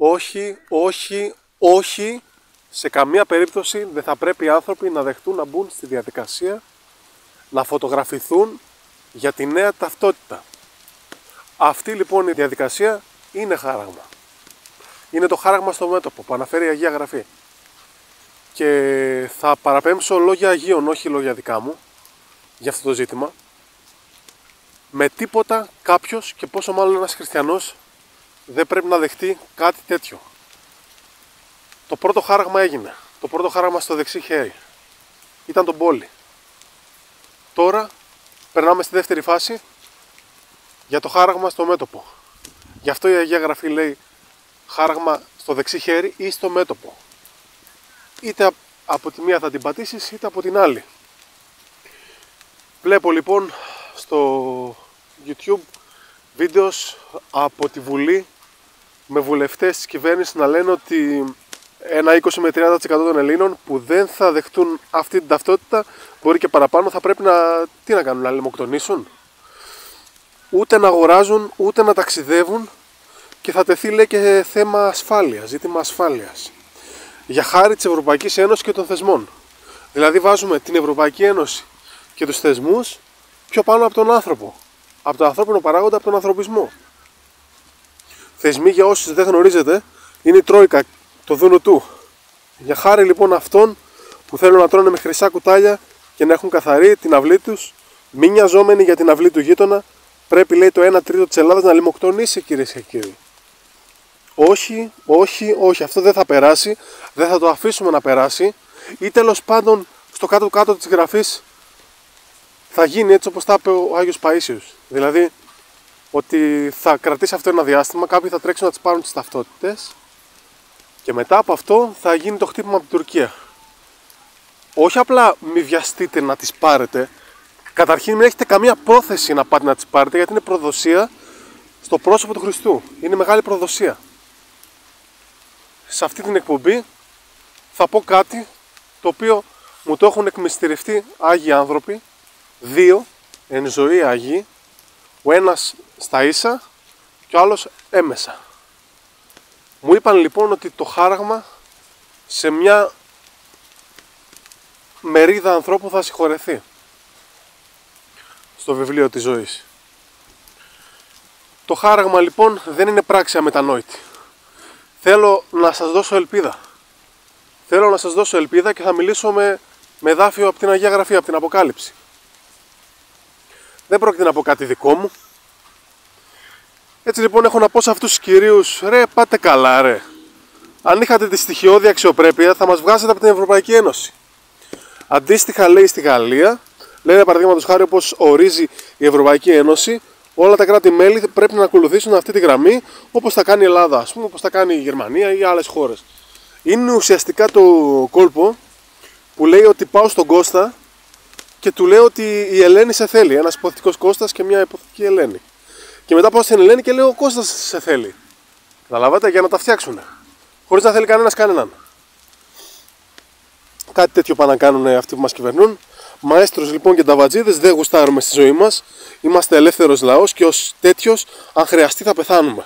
Όχι, όχι, όχι. Σε καμία περίπτωση δεν θα πρέπει οι άνθρωποι να δεχτούν να μπουν στη διαδικασία να φωτογραφηθούν για τη νέα ταυτότητα. Αυτή λοιπόν η διαδικασία είναι χάραγμα. Είναι το χάραγμα στο μέτωπο που αναφέρει η Αγία Γραφή. Και θα παραπέμψω λόγια Αγίων, όχι λόγια δικά μου, για αυτό το ζήτημα. Με τίποτα κάποιος, και πόσο μάλλον ένας χριστιανός, δεν πρέπει να δεχτεί κάτι τέτοιο. Το πρώτο χάραγμα έγινε. Το πρώτο χάραγμα στο δεξί χέρι. Ήταν το μπόλι. Τώρα περνάμε στη δεύτερη φάση για το χάραγμα στο μέτωπο. Γι' αυτό η Αγία Γραφή λέει χάραγμα στο δεξί χέρι ή στο μέτωπο. Είτε από τη μία θα την πατήσεις είτε από την άλλη. Βλέπω λοιπόν στο YouTube βίντεο από τη Βουλή με βουλευτές της κυβέρνησης να λένε ότι ένα 20 με 30% των Ελλήνων που δεν θα δεχτούν αυτή την ταυτότητα, μπορεί και παραπάνω, θα πρέπει να κάνουν, να λιμοκτονήσουν. Ούτε να αγοράζουν, ούτε να ταξιδεύουν, και θα τεθεί λέει και θέμα ασφάλειας, ζήτημα ασφάλειας. Για χάρη της Ευρωπαϊκής Ένωσης και των θεσμών. Δηλαδή βάζουμε την Ευρωπαϊκή Ένωση και τους θεσμούς πιο πάνω από τον άνθρωπο. Από τον ανθρώπινο παράγοντα, από τον ανθρωπισμό. Θεσμοί, για όσους δεν γνωρίζετε, είναι η Τρόικα, το δούνο του. Για χάρη λοιπόν αυτών που θέλουν να τρώνε με χρυσά κουτάλια και να έχουν καθαρή την αυλή τους, μη νοιαζόμενοι για την αυλή του γείτονα, πρέπει λέει το 1 τρίτο της Ελλάδας να λιμοκτονήσει, κυρίες και κύριοι. Όχι, όχι, όχι, αυτό δεν θα περάσει, δεν θα το αφήσουμε να περάσει, ή τέλος πάντων στο κάτω-κάτω της γραφής θα γίνει έτσι όπως τα είπε ο Άγιος Παΐσιος. Δηλαδή ότι θα κρατήσει αυτό ένα διάστημα, κάποιοι θα τρέξουν να τις πάρουν τις ταυτότητες και μετά από αυτό θα γίνει το χτύπημα από την Τουρκία. Όχι απλά μη βιαστείτε να τις πάρετε, καταρχήν μην έχετε καμία πρόθεση να πάτε να τις πάρετε, γιατί είναι προδοσία στο πρόσωπο του Χριστού. Είναι μεγάλη προδοσία. Σε αυτή την εκπομπή θα πω κάτι το οποίο μου το έχουν εκμυστηρευτεί Άγιοι άνθρωποι, 2 εν ζωή Άγιοι, ο ένας στα ίσα και ο άλλος έμεσα. Μου είπαν λοιπόν ότι το χάραγμα σε μια μερίδα ανθρώπου θα συγχωρεθεί στο βιβλίο της ζωής. Το χάραγμα λοιπόν δεν είναι πράξη αμετανόητη. Θέλω να σας δώσω ελπίδα. Θέλω να σας δώσω ελπίδα και θα μιλήσω με δάφιο από την Αγία Γραφή, από την Αποκάλυψη. Δεν πρόκειται να πω κάτι δικό μου. Έτσι λοιπόν έχω να πω σε αυτούς τους κυρίους, ρε πάτε καλά ρε. Αν είχατε τη στοιχειώδη αξιοπρέπεια θα μας βγάζετε από την Ευρωπαϊκή Ένωση. Αντίστοιχα λέει στη Γαλλία, λένε παραδείγματος χάρη όπως ορίζει η Ευρωπαϊκή Ένωση, όλα τα κράτη-μέλη πρέπει να ακολουθήσουν αυτή τη γραμμή όπως θα κάνει η Ελλάδα, ας πούμε, όπως θα κάνει η Γερμανία ή άλλες χώρες. Είναι ουσιαστικά το κόλπο που λέει ότι πάω στον Κώστα και του λέω ότι η Ελένη σε θέλει. Ένας υποθετικός Κώστας και μια υποθετική Ελένη. Και μετά πάω στην Ελένη και λέω ο Κώστας σε θέλει. Καταλάβατε, για να τα φτιάξουν. Χωρίς να θέλει κανένας κανέναν. Κάτι τέτοιο πάνε να κάνουν αυτοί που μας κυβερνούν. Μαέστρους λοιπόν και ταβατζίδες δεν γουστάρουμε στη ζωή μας. Είμαστε ελεύθερος λαός και ως τέτοιος, αν χρειαστεί, θα πεθάνουμε.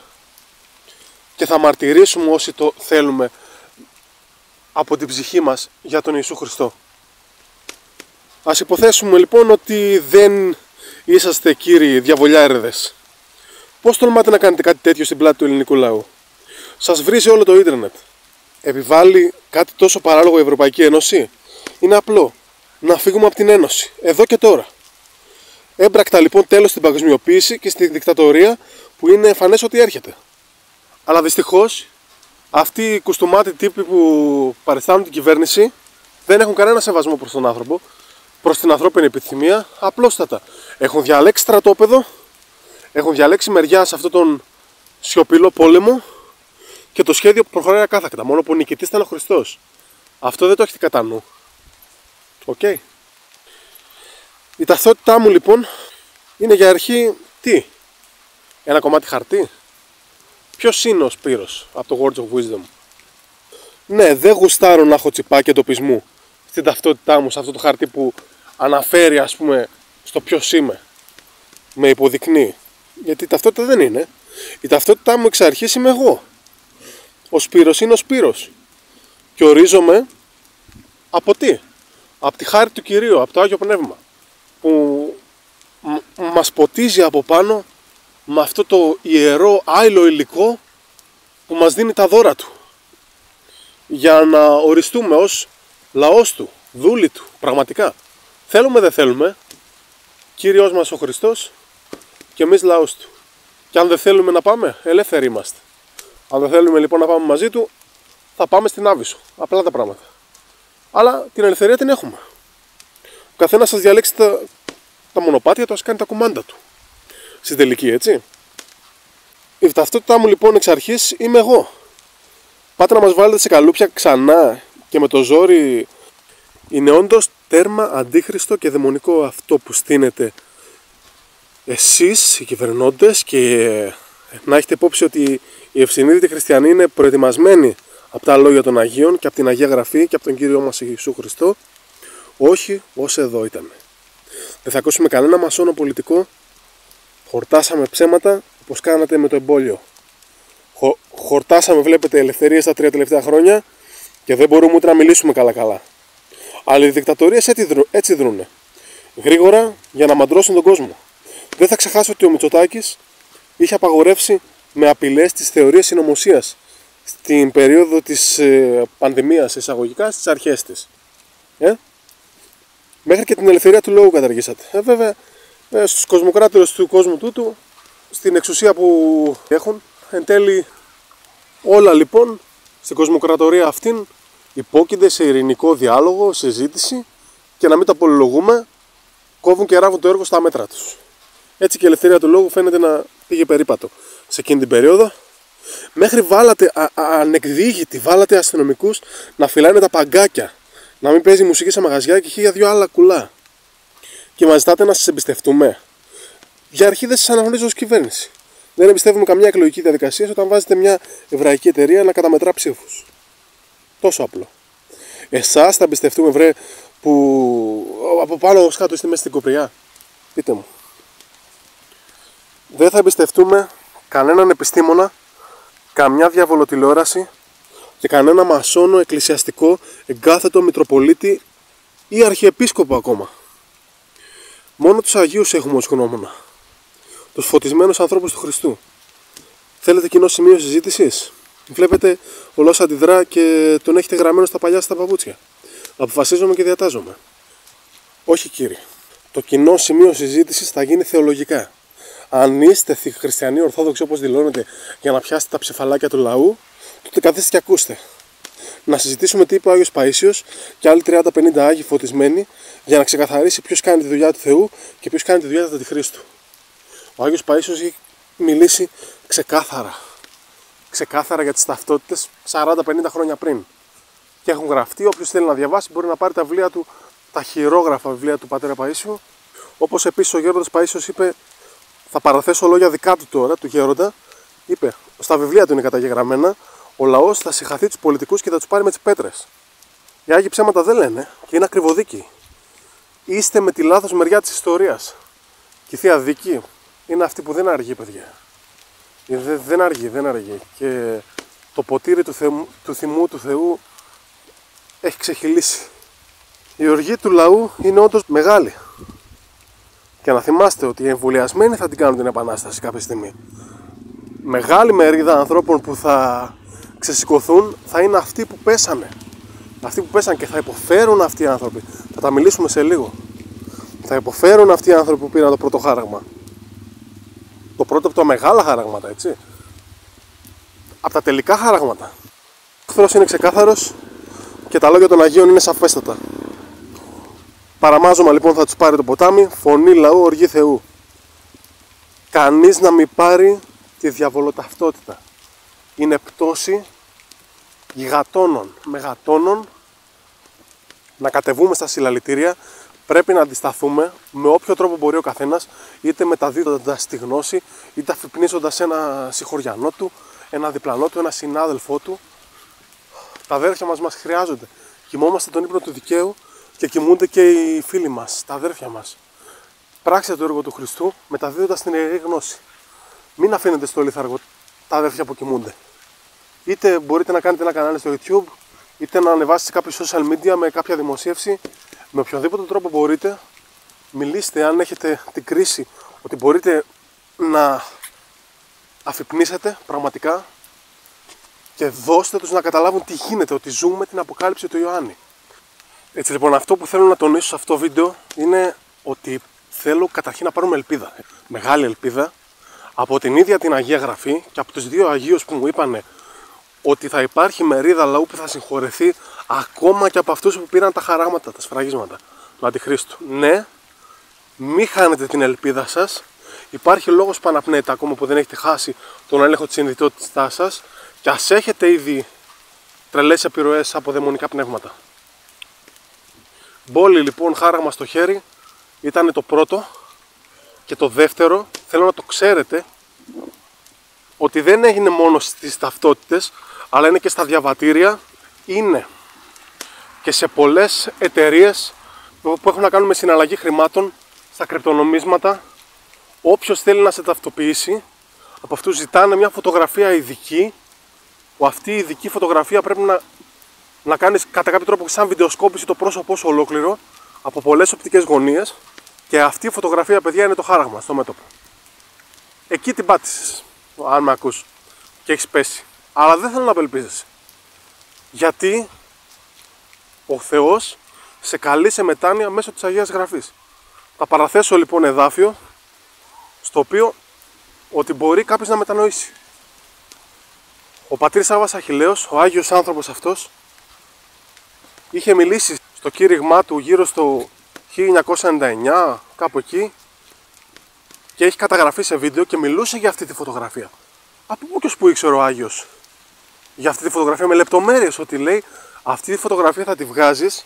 Και θα μαρτυρήσουμε όσοι το θέλουμε από την ψυχή μας για τον Ιησού Χριστό. Ας υποθέσουμε λοιπόν ότι δεν είσαστε κύριοι διαβολιάριδες. Πώς τολμάτε να κάνετε κάτι τέτοιο στην πλάτη του ελληνικού λαού? Σας βρίζει όλο το ίντερνετ. Επιβάλλει κάτι τόσο παράλογο η Ευρωπαϊκή Ένωση? Είναι απλό. Να φύγουμε από την Ένωση. Εδώ και τώρα. Έμπρακτα λοιπόν τέλος στην παγκοσμιοποίηση και στην δικτατορία που είναι εμφανές ότι έρχεται. Αλλά δυστυχώς αυτοί οι κουστούμάτοι τύποι που παριστάνουν την κυβέρνηση δεν έχουν κανένα σεβασμό προς τον άνθρωπο, προς την ανθρώπινη επιθυμία. Απλώστατα έχουν διαλέξει στρατόπεδο, έχουν διαλέξει μεριά σε αυτόν τον σιωπηλό πόλεμο και το σχέδιο προχωράει ακάθακτα. Μόνο που ο νικητής ήταν ο Χριστός. Αυτό δεν το έχετε κατά νου. Okay. Η ταυτότητά μου λοιπόν είναι για αρχή τι? Ένα κομμάτι χαρτί? Ποιος είναι ο Σπύρος από το Words of Wisdom? Ναι, δεν γουστάρω να έχω τσιπάκι εντοπισμού στην ταυτότητά μου, σε αυτό το χαρτί που αναφέρει ας πούμε στο ποιος είμαι, με υποδεικνύει. Γιατί η ταυτότητα δεν είναι. Η ταυτότητά μου εξ αρχής είμαι εγώ. Ο Σπύρος είναι ο Σπύρος. Και ορίζομαι από τι? Από τη χάρη του Κυρίου, από το Άγιο Πνεύμα, που μας ποτίζει από πάνω με αυτό το ιερό άειλο υλικό που μας δίνει τα δώρα του, για να οριστούμε ως λαός του, δούλοι του, πραγματικά. Θέλουμε δεν θέλουμε, Κύριος μας ο Χριστός και εμείς λαός του. Και αν δεν θέλουμε να πάμε, ελεύθεροι είμαστε. Αν δεν θέλουμε λοιπόν να πάμε μαζί του, θα πάμε στην Άβυσσο. Απλά τα πράγματα. Αλλά την ελευθερία την έχουμε. Ο καθένας σας διαλέξει τα μονοπάτια του, ας κάνει τα κουμάντα του. Στην τελική, έτσι. Η ταυτότητά μου λοιπόν εξ αρχής είμαι εγώ. Πάτε να μας βάλετε σε καλούπια ξανά και με το ζόρι. Είναι όντως τέρμα αντίχριστο και δαιμονικό αυτό που στείνετε εσείς οι κυβερνώντες, και να έχετε υπόψη ότι οι ευσυνείδητοι χριστιανοί είναι προετοιμασμένοι από τα λόγια των Αγίων και από την Αγία Γραφή και από τον Κύριο μας Ιησού Χριστό. Όχι ως εδώ ήταν. Δεν θα ακούσουμε κανένα μασόνο πολιτικό. Χορτάσαμε ψέματα όπως κάνατε με το εμπόλιο. Χορτάσαμε, βλέπετε, ελευθερίες τα 3 τελευταία χρόνια και δεν μπορούμε ούτε να μιλήσουμε καλά. Αλλά οι δικτατορίες έτσι δρούνε. Γρήγορα για να μαντρώσουν τον κόσμο. Δεν θα ξεχάσω ότι ο Μητσοτάκης είχε απαγορεύσει με απειλές τις θεωρίες συνωμοσίας στην περίοδο της πανδημίας, εισαγωγικά στις αρχές της. Μέχρι και την ελευθερία του λόγου καταργήσατε. Βέβαια, στους κοσμοκράτορες του κόσμου τούτου, στην εξουσία που έχουν, εν τέλει όλα λοιπόν στην κοσμοκρατορία αυτήν υπόκεινται σε ειρηνικό διάλογο, συζήτηση, και να μην τα πολυλογούμε, κόβουν και ράβουν το έργο στα μέτρα τους. Έτσι και η ελευθερία του λόγου φαίνεται να πήγε περίπατο σε εκείνη την περίοδο. Μέχρι βάλατε ανεκδίγητοι, βάλατε αστυνομικούς να φυλάνε τα παγκάκια, να μην παίζει μουσική σε μαγαζιά και 1002 άλλα κουλά. Και μας ζητάτε να σας εμπιστευτούμε. Για αρχή δεν σας αναγνωρίζω ως κυβέρνηση. Δεν εμπιστεύουμε καμιά εκλογική διαδικασία όταν βάζετε μια εβραϊκή εταιρεία να καταμετρά ψήφους. Τόσο απλό. Εσάς θα εμπιστευτούμε, βρε, που από πάνω ως κάτω είστε μέσα στην κοπριά? Πείτε μου. Δεν θα εμπιστευτούμε κανέναν επιστήμονα, καμιά διαβολοτηλεόραση και κανένα μασόνο, εκκλησιαστικό, εγκάθετο, μητροπολίτη ή αρχιεπίσκοπο ακόμα. Μόνο τους Αγίους έχουμε ως γνώμονα. Τους φωτισμένους ανθρώπους του Χριστού. Θέλετε κοινό σημείο συζήτησης? Βλέπετε, ο λαός αντιδρά και τον έχετε γραμμένο στα παλιά στα παπούτσια. Αποφασίζομαι και διατάζομαι. Όχι, κύριε. Το κοινό σημείο συζήτησης θα γίνει θεολογικά. Αν είστε χριστιανοί ορθόδοξοι όπως δηλώνετε για να πιάσετε τα ψεφαλάκια του λαού, τότε καθίστε και ακούστε. Να συζητήσουμε τι είπε ο Άγιος Παΐσιος και άλλοι 30-50 Άγιοι φωτισμένοι, για να ξεκαθαρίσει ποιος κάνει τη δουλειά του Θεού και ποιος κάνει τη δουλειά του Αντιχρίστου. Ο Άγιος Παΐσιος έχει μιλήσει ξεκάθαρα για τις ταυτότητες 40-50 χρόνια πριν. Και έχουν γραφτεί, όποιος θέλει να διαβάσει μπορεί να πάρει τα βιβλία του, τα χειρόγραφα βιβλία του πατέρα Παΐσιου. Όπως επίσης ο γέροντας Παΐσιος είπε, θα παραθέσω λόγια δικά του τώρα, του γέροντα, είπε, στα βιβλία του είναι καταγεγραμμένα, ο λαός θα συγχαθεί τους πολιτικούς και θα τους πάρει με τις πέτρες. Οι Άγιοι ψέματα δεν λένε και είναι ακριβοδίκοι. Είστε με τη λάθος μεριά της ιστορίας. Και η Θεία Δίκη είναι αυτή που δεν αργεί, παιδιά. Δεν αργεί. Και το ποτήρι του θυμού του Θεού έχει ξεχυλήσει. Η οργή του λαού είναι όντως μεγάλη. Και να θυμάστε ότι οι εμβολιασμένοι θα την κάνουν την επανάσταση κάποια στιγμή. Μεγάλη μερίδα ανθρώπων που θα ξεσηκωθούν θα είναι αυτοί που πέσανε. Αυτοί που πέσανε και θα υποφέρουν αυτοί οι άνθρωποι. Θα τα μιλήσουμε σε λίγο. Θα υποφέρουν αυτοί οι άνθρωποι που πήραν το πρώτο χάραγμα. Το πρώτο από τα μεγάλα χαράγματα, έτσι. Από τα τελικά χαράγματα. Ο εχθρός είναι ξεκάθαρος και τα λόγια των Αγίων είναι σαφέστατα. Παραμάζωμα λοιπόν θα τους πάρει το ποτάμι, φωνή λαού, οργή Θεού. Κανείς να μην πάρει τη διαβολοταυτότητα. Είναι πτώση γιγατόνων, μεγατόνων. Να κατεβούμε στα συλλαλητήρια, πρέπει να αντισταθούμε με όποιο τρόπο μπορεί ο καθένας, είτε μεταδίδοντας τη γνώση, είτε αφυπνίζοντας ένα συγχωριανό του, ένα διπλανό του, ένα συνάδελφό του. Τα αδέρφια μας χρειάζονται. Κοιμόμαστε τον ύπνο του δικαίου και κοιμούνται και οι φίλοι μας, τα αδέρφια μας. Πράξτε το έργο του Χριστού μεταδίδοντας την ιερή γνώση. Μην αφήνετε στο λιθαργό τα αδέρφια που κοιμούνται. είτε μπορείτε να κάνετε ένα κανάλι στο YouTube, είτε να ανεβάσετε κάποιο social media με κάποια δημοσίευση. Με οποιοδήποτε τρόπο μπορείτε, μιλήστε αν έχετε την κρίση ότι μπορείτε να αφυπνίσετε πραγματικά και δώστε τους να καταλάβουν τι γίνεται, ότι ζούμε την αποκάλυψη του Ιωάννη. Έτσι λοιπόν, αυτό που θέλω να τονίσω σε αυτό το βίντεο είναι ότι θέλω καταρχήν να πάρουμε ελπίδα, μεγάλη ελπίδα, από την ίδια την Αγία Γραφή και από τους δύο Αγίους που μου είπανε ότι θα υπάρχει μερίδα λαού που θα συγχωρεθεί ακόμα και από αυτούς που πήραν τα χαράγματα, τα σφραγίσματα του Αντιχρίστου. Ναι, μην χάνετε την ελπίδα σας. Υπάρχει λόγος που αναπνέετε ακόμα που δεν έχετε χάσει τον έλεγχο της συνειδητότητάς σας και ας έχετε ήδη τρελές επιρροές από δαιμονικά πνεύματα. Μπόλι λοιπόν, χάραγμα στο χέρι, ήταν το πρώτο. Και το δεύτερο, θέλω να το ξέρετε, ότι δεν έγινε μόνο στις ταυτότητες, αλλά είναι και στα διαβατήρια, είναι και σε πολλές εταιρείες που έχουν να κάνουν με συναλλαγή χρημάτων, στα κρυπτονομίσματα. Όποιος θέλει να σε ταυτοποιήσει, από αυτούς ζητάνε μια φωτογραφία ειδική, που αυτή η ειδική φωτογραφία πρέπει να κάνεις κατά κάποιο τρόπο σαν βιντεοσκόπηση το πρόσωπό σου ολόκληρο, από πολλές οπτικές γωνίες. Και αυτή η φωτογραφία, παιδιά, είναι το χάραγμα στο μέτωπο. Εκεί την πάτησες, αν με ακούς, και έχεις πέσει. Αλλά δεν θέλω να απελπίζεσαι. Γιατί ο Θεός σε καλεί σε μετάνοια μέσω της Αγίας Γραφής. Θα παραθέσω λοιπόν εδάφιο, στο οποίο ότι μπορεί κάποιος να μετανοήσει. Ο πατήρ Σάββας Αχιλλέος, ο Άγιος άνθρωπος αυτός, είχε μιλήσει στο κήρυγμά του γύρω στο 1999, κάπου εκεί, και έχει καταγραφεί σε βίντεο και μιλούσε για αυτή τη φωτογραφία. Από πού και ως που ήξερε ο Άγιος για αυτή τη φωτογραφία, με λεπτομέρειες, ότι λέει αυτή τη φωτογραφία θα τη βγάζεις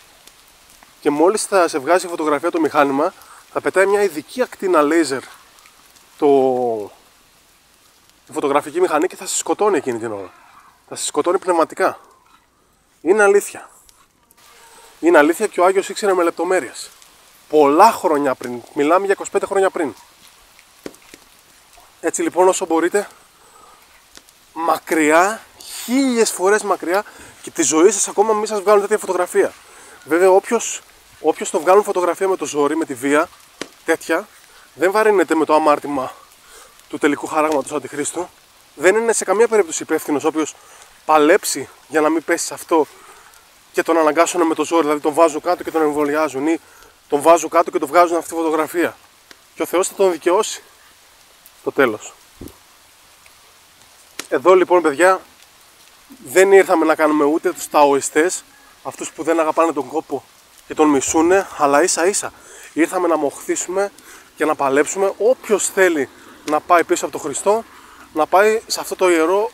και μόλις θα σε βγάζει η φωτογραφία το μηχάνημα, θα πετάει μια ειδική ακτίνα λέιζερ τη φωτογραφική μηχανή και θα σε σκοτώνει εκείνη την ώρα. Θα σε σκοτώνει πνευματικά. Είναι αλήθεια. Είναι αλήθεια και ο Άγιος ήξερε με λεπτομέρειες. Πολλά χρόνια πριν. Μιλάμε για 25 χρόνια πριν. Έτσι λοιπόν, όσο μπορείτε, μακριά, 1000 φορές μακριά, και τη ζωή σας ακόμα μην σας βγάλουν τέτοια φωτογραφία. Βέβαια, όποιος το βγάλουν φωτογραφία με το ζόρι, με τη βία, τέτοια, δεν βαρύνεται με το αμάρτημα του τελικού χαράγματος Αντιχρίστου. Δεν είναι σε καμία περίπτωση υπεύθυνος όποιος παλέψει για να μην πέσει σε αυτό και τον αναγκάσουν με το ζόρι, δηλαδή τον βάζουν κάτω και τον εμβολιάζουν, ή τον βάζουν κάτω και τον βγάζουν αυτή τη φωτογραφία. Και ο Θεός θα τον δικαιώσει το τέλος. Εδώ λοιπόν, παιδιά, δεν ήρθαμε να κάνουμε ούτε τους ταοιστές, αυτούς που δεν αγαπάνε τον κόπο και τον μισούνε, αλλά ίσα ίσα ήρθαμε να μοχθήσουμε και να παλέψουμε. Όποιος θέλει να πάει πίσω από τον Χριστό, να πάει σε αυτό το ιερό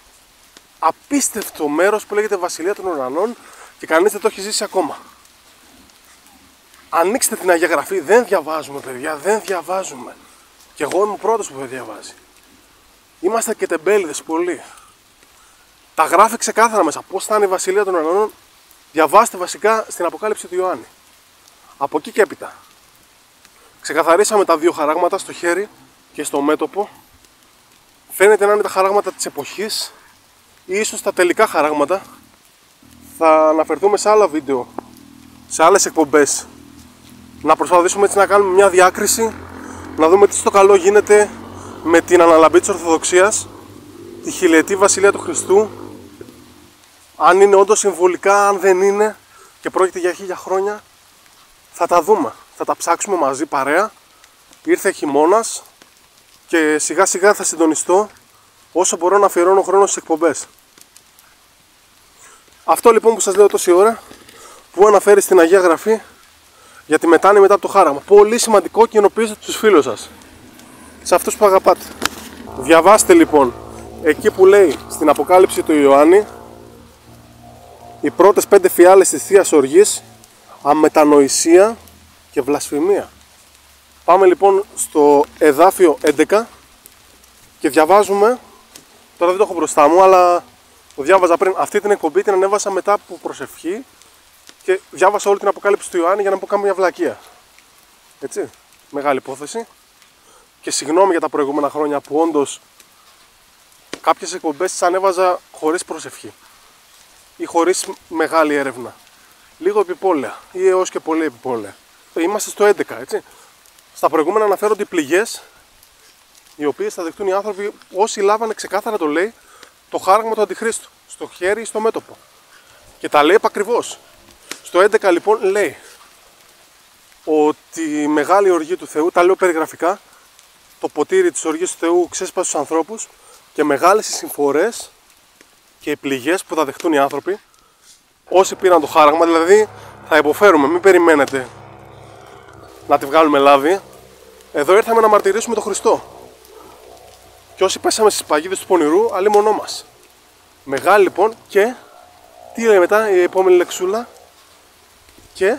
απίστευτο μέρος που λέγεται Βασιλεία των Ουρανών και κανείς δεν το έχει ζήσει ακόμα. Ανοίξτε την Αγία Γραφή, δεν διαβάζουμε, παιδιά, δεν διαβάζουμε. Και εγώ είμαι ο πρώτος που δεν διαβάζει. Είμαστε και τεμπέληδες πολύ. Τα γράφει ξεκάθαρα μέσα. Πώς θα είναι η Βασιλεία των Ουρανών, διαβάστε βασικά στην Αποκάλυψη του Ιωάννη. Από εκεί και έπειτα. Ξεκαθαρίσαμε τα δύο χαράγματα στο χέρι και στο μέτωπο. Φαίνεται να είναι τα χαράγματα της εποχής ή ίσως τα τελικά χαράγματα. Θα αναφερθούμε σε άλλα βίντεο, σε άλλες εκπομπές, να προσπαθήσουμε έτσι να κάνουμε μια διάκριση, να δούμε τι στο καλό γίνεται με την αναλαμπή της Ορθοδοξίας, τη χιλιετή Βασιλεία του Χριστού, αν είναι όντως συμβολικά, αν δεν είναι και πρόκειται για 1000 χρόνια. Θα τα δούμε, θα τα ψάξουμε μαζί παρέα. Ήρθε χειμώνας και σιγά σιγά θα συντονιστώ όσο μπορώ να αφιερώνω χρόνο στις εκπομπές. Αυτό λοιπόν που σας λέω τόση ώρα, που αναφέρει στην Αγία Γραφή για τη μετάνοια μετά από το χάραγμα. Πολύ σημαντικό, κοινοποιήστε στους φίλους σας, σε αυτούς που αγαπάτε. Διαβάστε λοιπόν εκεί που λέει στην Αποκάλυψη του Ιωάννη οι πρώτες 5 φιάλες της Θείας Οργής, αμετανοησία και βλασφημία. Πάμε λοιπόν στο εδάφιο 11 και διαβάζουμε. Τώρα δεν το έχω μπροστά μου, αλλά το διάβαζα πριν. Αυτή την εκπομπή την ανέβασα μετά από προσευχή και διάβασα όλη την Αποκάλυψη του Ιωάννη για να μην πω κάμια βλακεία. Έτσι, μεγάλη υπόθεση. Και συγγνώμη για τα προηγούμενα χρόνια που όντως κάποιες εκπομπές τις ανέβαζα χωρίς προσευχή ή χωρίς μεγάλη έρευνα, λίγο επιπόλαια ή έως και πολύ επιπόλαια. Είμαστε στο 11, έτσι. Στα προηγούμενα αναφέρονται οι πληγές, οι οποίες θα δεχτούν οι άνθρωποι όσοι λάβανε, ξεκάθαρα το λέει, το χάραγμα του Αντιχρίστου στο χέρι ή στο μέτωπο. Και τα λέει επακριβώς. Στο 11 λοιπόν λέει ότι η μεγάλη οργή του Θεού, τα λέω περιγραφικά, το ποτήρι της οργής του Θεού ξέσπασε στους ανθρώπους και μεγάλες οι συμφορές και οι πληγές που θα δεχτούν οι άνθρωποι όσοι πήραν το χάραγμα. Δηλαδή θα υποφέρουμε, μην περιμένετε να τη βγάλουμε λάδι. Εδώ ήρθαμε να μαρτυρήσουμε τον Χριστό. Και όσοι πέσαμε στις παγίδες του πονηρού, αλίμονό μας. Μεγάλη λοιπόν, και τι λέει μετά η επόμενη λεξούλα? Και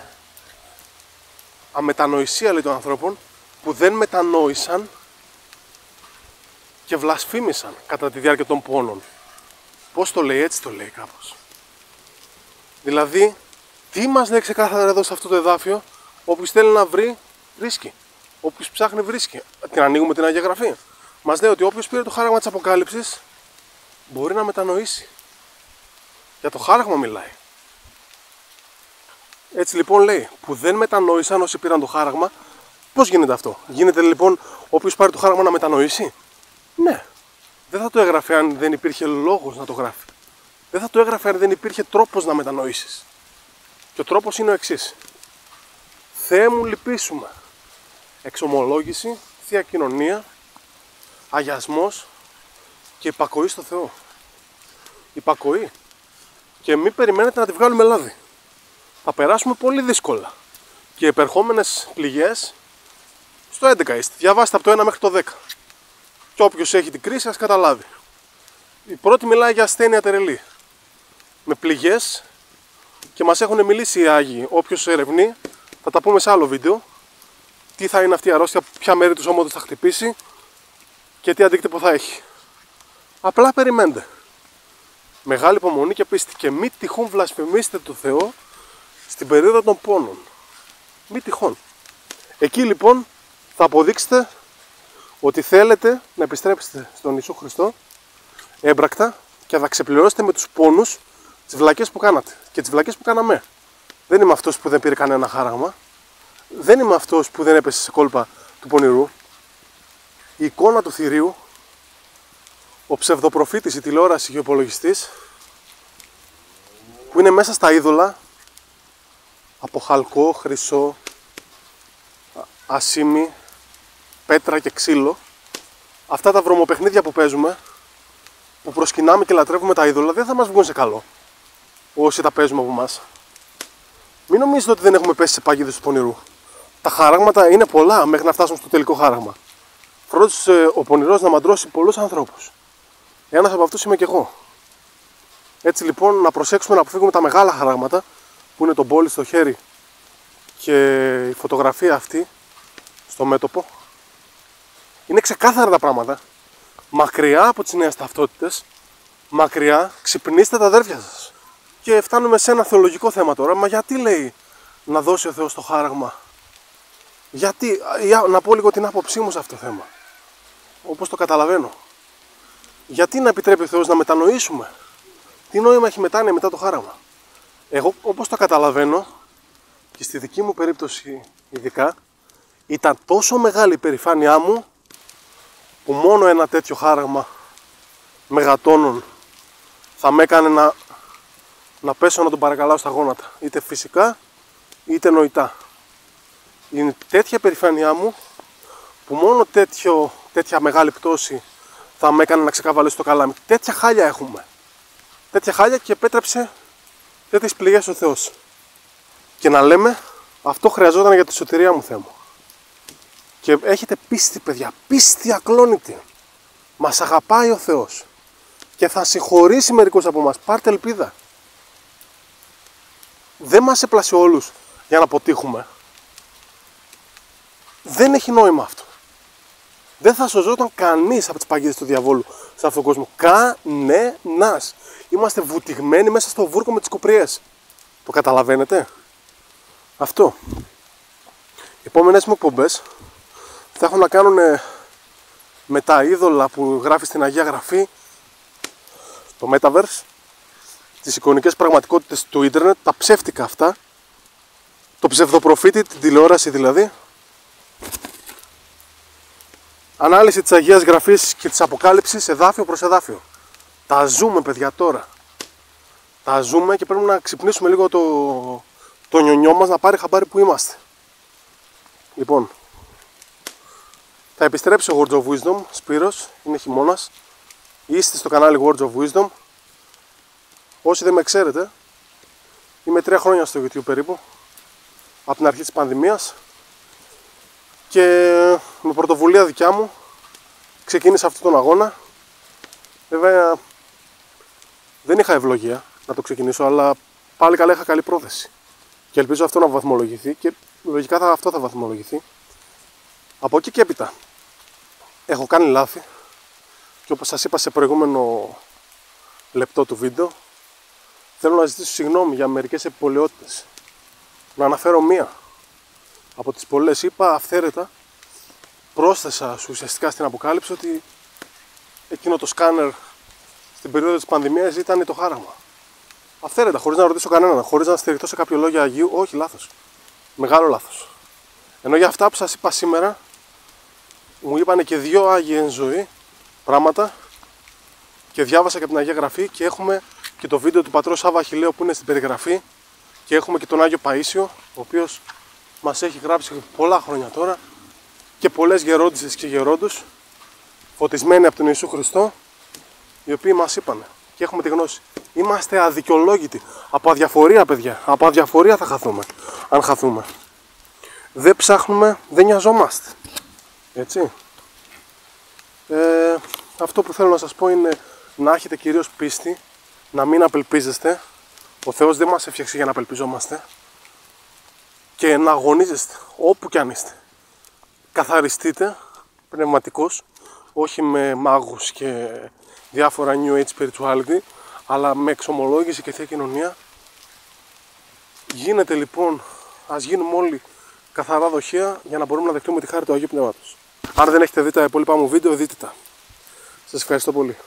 αμετανοησία, λέει, των ανθρώπων που δεν μετανόησαν και βλασφήμισαν κατά τη διάρκεια των πόνων. Πώς το λέει? Έτσι το λέει κάπως. Δηλαδή, τι μας λέει ξεκάθαρα εδώ σε αυτό το εδάφιο? Όποιος θέλει να βρει, βρίσκει. Όποιος ψάχνει, βρίσκει. Την ανοίγουμε την Αγία Γραφή. Μας λέει ότι όποιος πήρε το χάραγμα της Αποκάλυψης μπορεί να μετανοήσει. Για το χάραγμα μιλάει. Έτσι λοιπόν λέει, που δεν μετανόησαν όσοι πήραν το χάραγμα. Πώς γίνεται αυτό? Γίνεται λοιπόν όποιος πάρει το χάραγμα να μετανοήσει? Ναι. Δεν θα το έγραφε αν δεν υπήρχε λόγος να το γράφει. Δεν θα το έγραφε αν δεν υπήρχε τρόπος να μετανοήσεις. Και ο τρόπος είναι ο εξής. Θεέ μου λυπήσουμε. Εξομολόγηση, Θεία Κοινωνία, αγιασμός και υπακοή στο Θεό. Υπακοή. Και μην περιμένετε να τη βγάλουμε λάδι. Θα περάσουμε πολύ δύσκολα. Και επερχόμενες πληγές στο 11 είστε. Διαβάστε από το 1 μέχρι το 10. Και όποιος έχει την κρίση ας καταλάβει. Η πρώτη μιλάει για ασθένεια τερελή. Με πληγές, και μας έχουν μιλήσει οι Άγιοι. Όποιος ερευνεί, θα τα πούμε σε άλλο βίντεο. Τι θα είναι αυτή η αρρώστια, ποια μέρη του σώματος θα χτυπήσει και τι αντίκτυπο θα έχει. Απλά περιμένετε. Μεγάλη υπομονή και πίστη. Και μη τυχόν βλασφημίσετε το Θεό στην περίοδο των πόνων. Μη τυχόν. Εκεί λοιπόν θα αποδείξετε ότι θέλετε να επιστρέψετε στον Ιησού Χριστό έμπρακτα και θα ξεπληρώσετε με τους πόνους τις βλακές που κάνατε και τις βλακές που κάναμε. Δεν είμαι αυτός που δεν πήρε κανένα χάραγμα. Δεν είμαι αυτός που δεν έπεσε σε κόλπα του πονηρού. Η εικόνα του θηρίου, ο ψευδοπροφήτης, η τηλεόραση και ο υπολογιστής, που είναι μέσα στα είδωλα από χαλκό, χρυσό, ασίμι, πέτρα και ξύλο, αυτά τα βρωμοπαιχνίδια που παίζουμε, που προσκυνάμε και λατρεύουμε τα είδωλα, δεν θα μας βγουν σε καλό όσοι τα παίζουμε από εμάς. Μην νομίζετε ότι δεν έχουμε πέσει σε παγίδες του πονηρού. Τα χαράγματα είναι πολλά μέχρι να φτάσουμε στο τελικό χάραγμα. Φρόντισε ο πονηρός να μαντρώσει πολλούς ανθρώπους. Ένας από αυτούς είμαι και εγώ. Έτσι λοιπόν να προσέξουμε να αποφύγουμε τα μεγάλα χαράγματα, που είναι το μπόλι στο χέρι και η φωτογραφία αυτή στο μέτωπο. Είναι ξεκάθαρα τα πράγματα. Μακριά από τις νέες ταυτότητες, μακριά, ξυπνήστε τα αδέρφια σας. Και φτάνουμε σε ένα θεολογικό θέμα τώρα. Μα γιατί λέει να δώσει ο Θεός το χάραγμα? Γιατί? Να πω λίγο την άποψή μου σε αυτό το θέμα, όπως το καταλαβαίνω. Γιατί να επιτρέπει ο Θεός να μετανοήσουμε? Τι νόημα έχει μετάνοια μετά το χάραγμα? Εγώ, όπως το καταλαβαίνω, και στη δική μου περίπτωση ειδικά, ήταν τόσο μεγάλη η περηφάνειά μου, που μόνο ένα τέτοιο χάραγμα μεγατόνων θα με έκανε να πέσω να τον παρακαλάω στα γόνατα. Είτε φυσικά, είτε νοητά. Είναι τέτοια περηφάνειά μου, που μόνο τέτοια μεγάλη πτώση θα με έκανε να ξεκαβαλήσω το καλάμι. Τέτοια χάλια έχουμε. Τέτοια χάλια, και επέτρεψε τέτοιες πληγές ο Θεός. Και να λέμε, αυτό χρειαζόταν για τη σωτηρία μου, Θεέ μου. Και έχετε πίστη, παιδιά, πίστη ακλόνητη. Μας αγαπάει ο Θεός και θα συγχωρήσει μερικούς από μας. Πάρτε ελπίδα. Δεν μας έπλασε όλους για να αποτύχουμε. Δεν έχει νόημα αυτό. Δεν θα σωζόταν κανείς από τις παγίδες του διαβόλου σε αυτόν τον κόσμο. Κανένας. Είμαστε βουτυγμένοι μέσα στο βούρκο με τις κοπριές. Το καταλαβαίνετε? Αυτό. Οι επόμενες μου εκπομπές θα έχουν να κάνουν με τα είδωλα που γράφει στην Αγία Γραφή, το Metaverse, τις εικονικές πραγματικότητες του ίντερνετ, τα ψεύτικα αυτά, το ψευδοπροφήτη, την τηλεόραση δηλαδή, ανάλυση της Αγίας Γραφής και της Αποκάλυψης εδάφιο προς εδάφιο. Τα ζούμε παιδιά τώρα. Τα ζούμε και πρέπει να ξυπνήσουμε λίγο το νιονιό μας να πάρει χαμπάρι που είμαστε. Λοιπόν, θα επιστρέψει ο Words of Wisdom, Σπύρος, είναι χειμώνας. Είστε στο κανάλι Words of Wisdom. Όσοι δεν με ξέρετε, είμαι 3 χρόνια στο YouTube περίπου, από την αρχή της πανδημίας, και με πρωτοβουλία δικιά μου ξεκίνησα αυτόν τον αγώνα. Βέβαια δεν είχα ευλογία να το ξεκινήσω, αλλά πάλι καλά είχα καλή πρόθεση και ελπίζω αυτό να βαθμολογηθεί και λογικά αυτό θα βαθμολογηθεί. Από εκεί και έπειτα έχω κάνει λάθη και όπως σας είπα σε προηγούμενο λεπτό του βίντεο, θέλω να ζητήσω συγγνώμη για μερικές επιπολαιότητες. Να αναφέρω μία από τις πολλές. Είπα αυθαίρετα, πρόσθεσα ουσιαστικά στην αποκάλυψη ότι εκείνο το σκάνερ στην περίοδο της πανδημίας ήταν το χάραμα. Αυθαίρετα, χωρίς να ρωτήσω κανέναν, χωρίς να στηριχτώ σε κάποιο λόγιο Αγίου. Όχι, λάθος. Μεγάλο λάθος. Ενώ για αυτά που σας είπα σήμερα, μου είπανε και 2 Άγιοι εν ζωή πράγματα και διάβασα και από την Αγία Γραφή και έχουμε και το βίντεο του πατρός Σάββα Αχιλλαίου που είναι στην περιγραφή και έχουμε και τον Άγιο Παΐσιο, ο οποίος μας έχει γράψει πολλά χρόνια τώρα και πολλές γερόντισσες και γερόντους φωτισμένοι από τον Ιησού Χριστό, οι οποίοι μας είπανε και έχουμε τη γνώση. Είμαστε αδικαιολόγητοι. Από αδιαφορία, παιδιά. Από αδιαφορία θα χαθούμε. Αν χαθούμε. Δεν ψάχνουμε, δεν νοιαζόμαστε. Έτσι. Αυτό που θέλω να σας πω είναι να έχετε κυρίως πίστη, να μην απελπίζεστε. Ο Θεός δεν μας έφτιαξε για να απελπιζόμαστε. Και να αγωνίζεστε όπου κι αν είστε. Καθαριστείτε πνευματικώς, όχι με μάγους και διάφορα New Age spirituality, αλλά με εξομολόγηση και Θεία Κοινωνία. Γίνεται λοιπόν, ας γίνουμε όλοι καθαρά δοχεία για να μπορούμε να δεχτούμε τη χάρη του Αγίου Πνεύματος. Αν δεν έχετε δει τα υπόλοιπα μου βίντεο, δείτε τα. Σας ευχαριστώ πολύ.